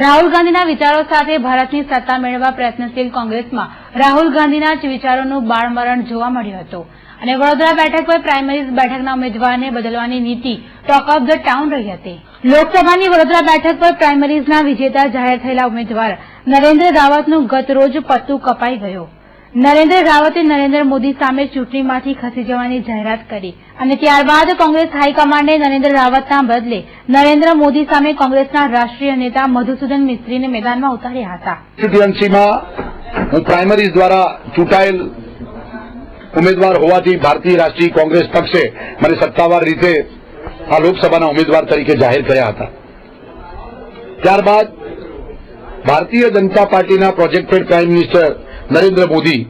રાહુલ ગાંધીના વિચારો સાથે ભારતની સત્તા મેળવવા પ્રયત્નશીલ કોંગ્રેસમાં રાહુલ ગાંધીના જ વિચારોનું બાળમરણ જોવા મળ્યું હતું અને વડોદરા બેઠક પર પ્રાઇમરીઝ બેઠકના ઉમેદવારને બદલવાની નીતિ ટોક ઓફ ધ ટાઉન રહી હતી। લોકસભાની વડોદરા બેઠક પર પ્રાઇમરીઝના વિજેતા જાહેર થયેલા ઉમેદવાર નરેન્દ્ર રાવતનું ગત રોજ પત્તું કપાઈ ગયું। નરેન્દ્ર રાવતે નરેન્દ્ર મોદી સામે ચૂંટણીમાંથી ખસી જવાની જાહેરાત કરી અને ત્યારબાદ કોંગ્રેસ હાઈકમાન્ડે નરેન્દ્ર રાવતના બદલે નરેન્દ્ર મોદી સામે કોંગ્રેસના રાષ્ટ્રીય નેતા મધુસૂદન મિસ્ત્રીને મેદાનમાં ઉતાર્યા હતા। હું પ્રાઇમરીઝ દ્વારા ચૂંટાયેલ ઉમેદવાર હોવાથી ભારતીય રાષ્ટ્રીય કોંગ્રેસ પક્ષે મને સત્તાવાર રીતે આ લોકસભાના ઉમેદવાર તરીકે જાહેર કર્યા હતા। ત્યારબાદ ભારતીય જનતા પાર્ટીના projected prime minister Narendra Modi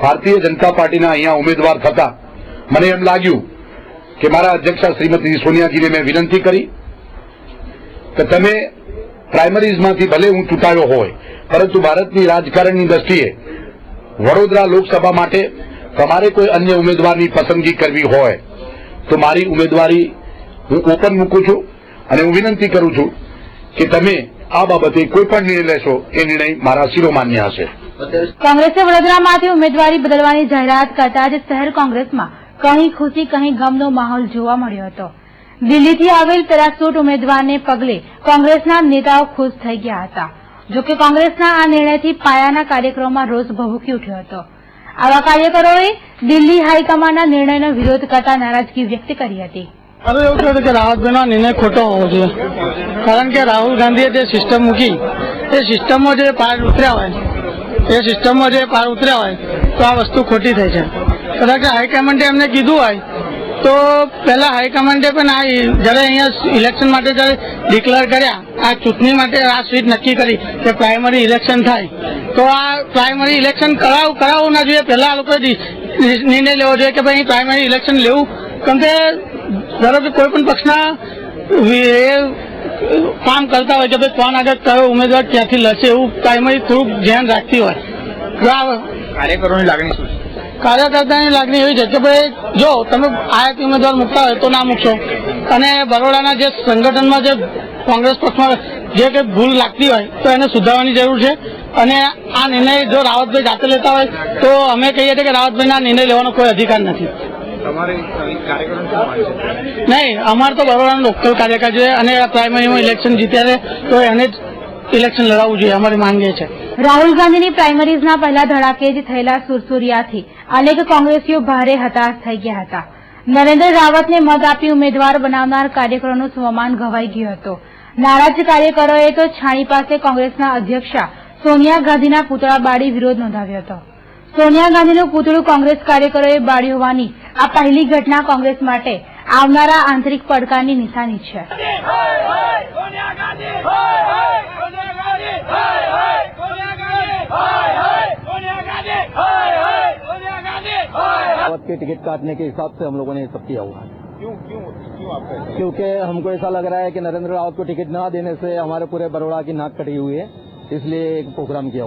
Bharatiya Janata પાર્ટીના અહીંયા ઉમેદવાર થતા મને એમ લાગ્યું કે મારા અધ્યક્ષા શ્રીમતી સોનિયાજીને મેં વિનંતી કરી કે તમે પ્રાઇમરીઝમાંથી ભલે હું ચૂંટાયો હોય પરંતુ ભારતની રાજકારણની દ્રષ્ટિએ વડોદરા લોકસભા માટે તમારે કોઈ અન્ય ઉમેદવારની પસંદગી કરવી હોય તો મારી ઉમેદવારી હું ઓપન મૂકું છું અને હું વિનંતી કરું છું કે તમે આ બાબતે કોઈ પણ નિર્ણય લેશો એ નિર્ણય મારા શિરોમાન્ય હશે। કોંગ્રેસે વડોદરામાંથી ઉમેદવારી બદલવાની જાહેરાત કરતા જ શહેર કોંગ્રેસમાં કहीं ખુશી કहीं ગમનો માહોલ જોવા મળ્યો હતો। દિલ્હીથી આવેલ પેરાસૂટ ઉમેદવારને પગલે કોંગ્રેસના નેતાઓ ખુશ થઈ ગયા હતા। જોકે કોંગ્રેસના આ નિર્ણયથી પાયાના કાર્યક્રમોમાં રોષ ભભૂકી ઉઠ્યો હતો। આવા કાર્યકરોએ દિલ્હી હાઈકમાન્ડના નિર્ણયનો વિરોધ કરતા નારાજગી વ્યક્ત કરી હતી। હવે એવું કહ્યું કે રાવતભાઈનો નિર્ણય ખોટો હોવો જોઈએ, કારણ કે રાહુલ ગાંધીએ જે સિસ્ટમ મૂકી એ સિસ્ટમમાં જે પાર ઉતર્યા હોય તો આ વસ્તુ ખોટી થઈ છે। કદાચ હાઈકમાન્ડે એમને કીધું હોય તો પહેલા હાઈકમાન્ડે પણ આ જયારે અહીંયા ઇલેક્શન માટે જયારે ડિક્લેર કર્યા, આ ચૂંટણી માટે આ સીટ નક્કી કરી કે પ્રાઇમરી ઇલેક્શન થાય તો આ પ્રાઇમરી ઇલેક્શન કરાવવું ના જોઈએ। પહેલા આ લોકોએ નિર્ણય લેવો જોઈએ કે ભાઈ પ્રાઇમરી ઇલેક્શન લેવું, કેમ કે ધારો કે કોઈ પણ પક્ષના કામ કરતા હોય કે ભાઈ કોણ આગળ કયો ઉમેદવાર ક્યાંથી લડશે એવું પ્રાઇમરી થોડુંક ધ્યાન રાખતી હોય। કાર્યકરોની લાગણી શું છે? કાર્યકર્તાની લાગણી એવી છે કે ભાઈ જો તમે આયાતી ઉમેદવાર મૂકતા હોય તો ના મૂકશો, અને બરોડાના જે સંગઠનમાં જે કોંગ્રેસ પક્ષમાં જે કંઈ ભૂલ લાગતી હોય તો એને સુધારવાની જરૂર છે। અને આ નિર્ણય જો રાવતભાઈ જાતે લેતા હોય તો અમે કહીએ છીએ કે રાવતભાઈને આ નિર્ણય લેવાનો કોઈ અધિકાર નથી। નહીં, અમારે તો બરોડાનો લોકલ કાર્યકર છે અને પ્રાઇમરીમાં ઇલેક્શન જીત્યા છે તો એને જ ઇલેક્શન લડાવવું જોઈએ, અમારી માંગ એ છે। રાહુલ ગાંધીની પ્રાઇમરીઝના પહેલા ધડાકે જ થયેલા સુરસુરિયાથી અનેક કોંગ્રેસીઓ ભારે હતાશ થઈ ગયા હતા। નરેન્દ્ર રાવતને મત આપી ઉમેદવાર બનાવનાર કાર્યકરોનું સ્વમાન ઘવાઈ ગયું હતું। નારાજ કાર્યકરોએ તો છાણી પાસે કોંગ્રેસના અધ્યક્ષા સોનિયા ગાંધીના પૂતળા બાળી વિરોધ નોંધાવ્યો હતો। સોનિયા ગાંધીનું પૂતળું કોંગ્રેસ કાર્યકરોએ બાળ્યું હોવાની આ પહેલી ઘટના કોંગ્રેસ માટે આવનારા આંતરિક પડકારની નિશાની છે। की टिकट काटने के हिसाब से हम लोगों ने सब किया हुआ है। क्योंकि हमको ऐसा लग रहा है कि नरेंद्र रावत को टिकट न देने से हमारे पूरे बड़ौदा की नाक कटी हुई है, इसलिए एक प्रोग्राम किया।